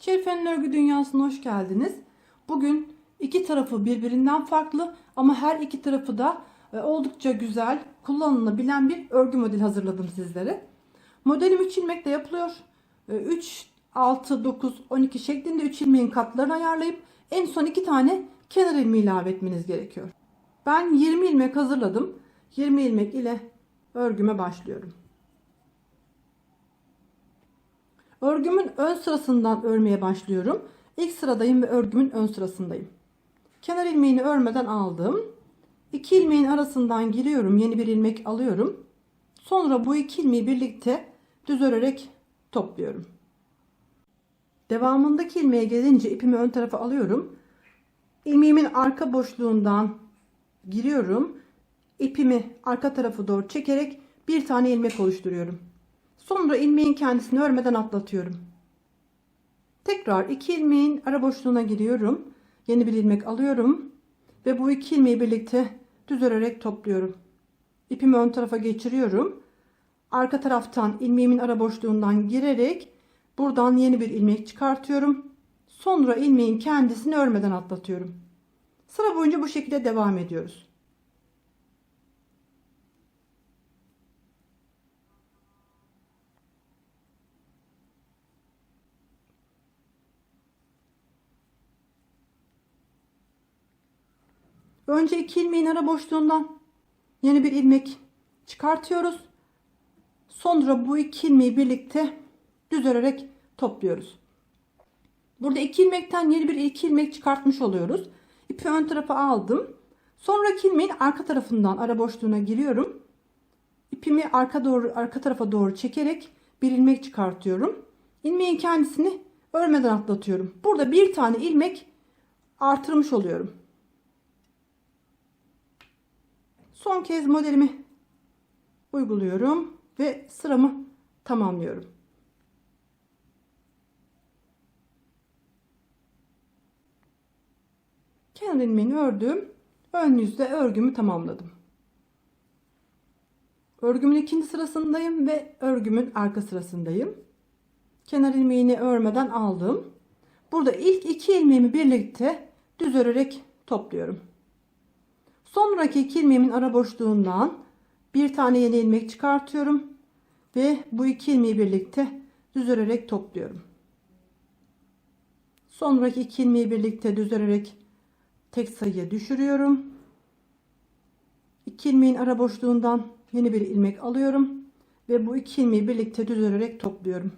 Şerife'nin örgü dünyasına hoş geldiniz. Bugün iki tarafı birbirinden farklı ama her iki tarafı da oldukça güzel, kullanılabilen bir örgü modeli hazırladım sizlere. Modelim 3 ilmekle yapılıyor. 3, 6, 9, 12 şeklinde 3 ilmeğin katlarını ayarlayıp en son 2 tane kenar ilmeği ilave etmeniz gerekiyor. Ben 20 ilmek hazırladım. 20 ilmek ile örgüme başlıyorum. Örgümün ön sırasından örmeye başlıyorum. İlk sıradayım ve örgümün ön sırasındayım. Kenar ilmeğini örmeden aldım. 2 ilmeğin arasından giriyorum. Yeni bir ilmek alıyorum. Sonra bu 2 ilmeği birlikte düz örerek topluyorum. Devamındaki ilmeğe gelince ipimi ön tarafa alıyorum. İlmeğimin arka boşluğundan giriyorum. İpimi arka tarafa doğru çekerek bir tane ilmek oluşturuyorum. Sonra ilmeğin kendisini örmeden atlatıyorum. Tekrar 2 ilmeğin ara boşluğuna giriyorum. Yeni bir ilmek alıyorum ve bu 2 ilmeği birlikte düz örerek topluyorum. İpimi ön tarafa geçiriyorum. Arka taraftan ilmeğimin ara boşluğundan girerek buradan yeni bir ilmek çıkartıyorum. Sonra ilmeğin kendisini örmeden atlatıyorum. Sıra boyunca bu şekilde devam ediyoruz. Önce 2 ilmeğin ara boşluğundan yeni bir ilmek çıkartıyoruz. Sonra bu 2 ilmeği birlikte düz örerek topluyoruz. Burada 2 ilmekten yeni bir 2 ilmek çıkartmış oluyoruz. İpi ön tarafa aldım. Sonraki ilmeğin arka tarafından ara boşluğuna giriyorum. İpimi arka tarafa doğru çekerek bir ilmek çıkartıyorum. İlmeğin kendisini örmeden atlatıyorum. Burada bir tane ilmek artırmış oluyorum. Son kez modelimi uyguluyorum ve sıramı tamamlıyorum. Kenar ilmeğini ördüm. Ön yüzde örgümü tamamladım. Örgümün ikinci sırasındayım ve örgümün arka sırasındayım. Kenar ilmeğini örmeden aldım. Burada ilk 2 ilmeğimi birlikte düz örerek topluyorum. Sonraki 2 ilmeğimin ara boşluğundan bir tane yeni ilmek çıkartıyorum ve bu 2 ilmeği birlikte düz örerek topluyorum. Sonraki 2 ilmeği birlikte düz örerek tek sayıya düşürüyorum. 2 ilmeğin ara boşluğundan yeni bir ilmek alıyorum ve bu 2 ilmeği birlikte düz örerek topluyorum.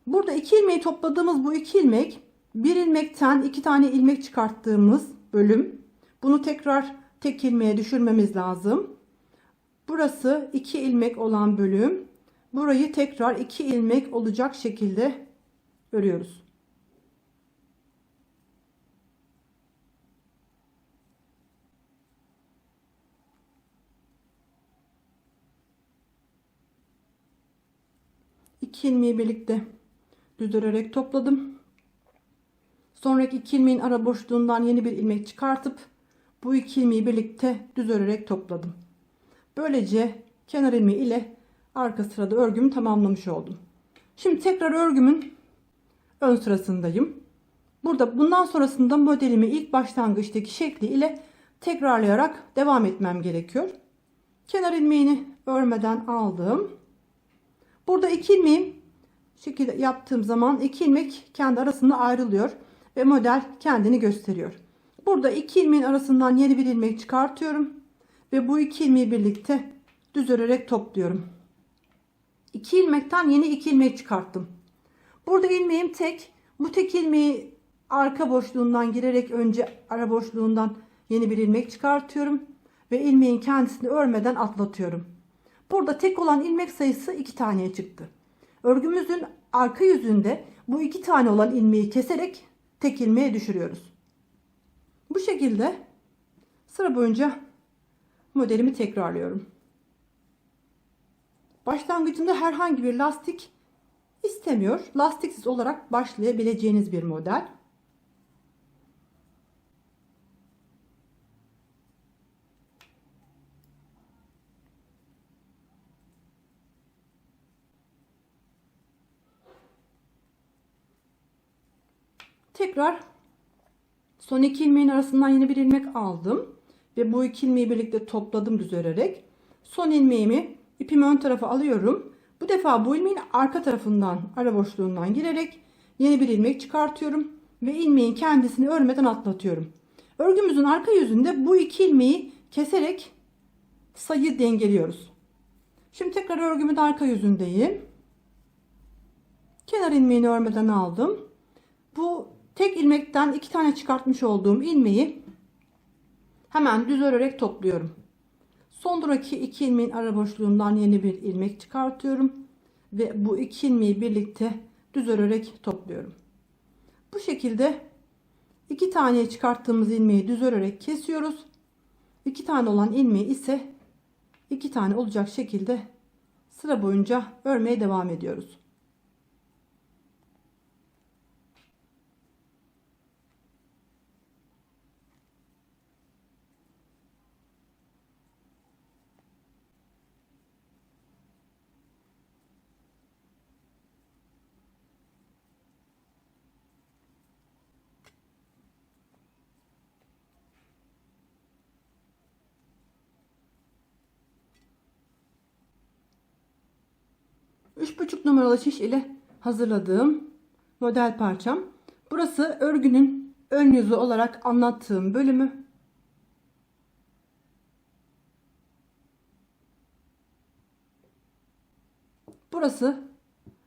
Burada 2 ilmeği topladığımız bu 2 ilmek, bir ilmekten 2 tane ilmek çıkarttığımız bölüm. Bunu tekrar tek ilmeğe düşürmemiz lazım. Burası 2 ilmek olan bölüm. Burayı tekrar 2 ilmek olacak şekilde örüyoruz. İki ilmeği birlikte düz örerek topladım. Sonraki 2 ilmeğin ara boşluğundan yeni bir ilmek çıkartıp bu 2 ilmeği birlikte düz örerek topladım. Böylece kenar ilmeği ile arka sırada örgümü tamamlamış oldum. Şimdi tekrar örgümün ön sırasındayım. Burada bundan sonrasında modelimi ilk başlangıçtaki şekli ile tekrarlayarak devam etmem gerekiyor. Kenar ilmeğini örmeden aldım. Burada 2 ilmeğim şekilde yaptığım zaman 2 ilmek kendi arasında ayrılıyor ve model kendini gösteriyor. Burada 2 ilmeğin arasından yeni bir ilmek çıkartıyorum ve bu 2 ilmeği birlikte düz örerek topluyorum. 2 ilmekten yeni 2 ilmek çıkarttım. Burada ilmeğim tek. Bu tek ilmeği arka boşluğundan girerek önce ara boşluğundan yeni bir ilmek çıkartıyorum ve ilmeğin kendisini örmeden atlatıyorum. Burada tek olan ilmek sayısı 2 taneye çıktı. Örgümüzün arka yüzünde bu 2 tane olan ilmeği keserek tek ilmeğe düşürüyoruz. Bu şekilde sıra boyunca modelimi tekrarlıyorum. Başlangıcında herhangi bir lastik istemiyor. Lastiksiz olarak başlayabileceğiniz bir model. Tekrar son 2 ilmeğin arasından yeni bir ilmek aldım ve bu 2 ilmeği birlikte topladım düz örerek. Son ilmeğimi ipimi ön tarafa alıyorum. Bu defa bu ilmeğin arka tarafından, ara boşluğundan girerek yeni bir ilmek çıkartıyorum ve ilmeğin kendisini örmeden atlatıyorum. Örgümüzün arka yüzünde bu 2 ilmeği keserek sayıyı dengeliyoruz. Şimdi tekrar örgümün arka yüzündeyim. Kenar ilmeğini örmeden aldım. Bu tek ilmekten 2 tane çıkartmış olduğum ilmeği hemen düz örerek topluyorum. Sondaki 2 ilmeğin ara boşluğundan yeni bir ilmek çıkartıyorum ve bu 2 ilmeği birlikte düz örerek topluyorum. Bu şekilde 2 tane çıkarttığımız ilmeği düz örerek kesiyoruz. 2 tane olan ilmeği ise 2 tane olacak şekilde sıra boyunca örmeye devam ediyoruz. Üç buçuk numaralı şiş ile hazırladığım model parçam. Burası örgünün ön yüzü olarak anlattığım bölümü. Burası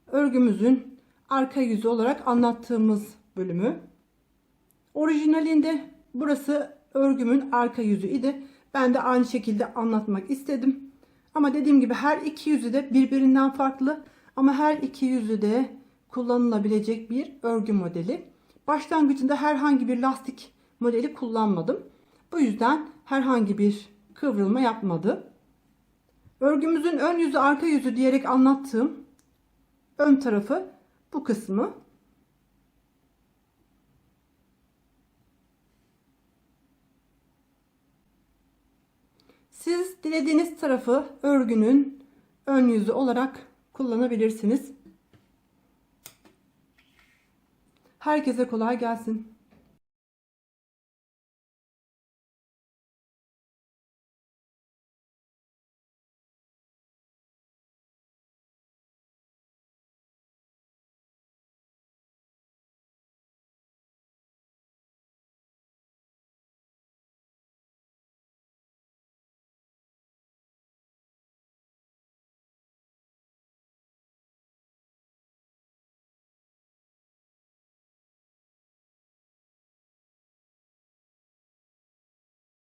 örgümüzün arka yüzü olarak anlattığımız bölümü. Orijinalinde burası örgümün arka yüzü idi. Ben de aynı şekilde anlatmak istedim. Ama dediğim gibi her iki yüzü de birbirinden farklı ama her iki yüzü de kullanılabilecek bir örgü modeli. Başlangıcında herhangi bir lastik modeli kullanmadım. Bu yüzden herhangi bir kıvrılma yapmadı. Örgümüzün ön yüzü arka yüzü diyerek anlattığım ön tarafı bu kısmı. Siz dilediğiniz tarafı örgünün ön yüzü olarak kullanabilirsiniz. Herkese kolay gelsin.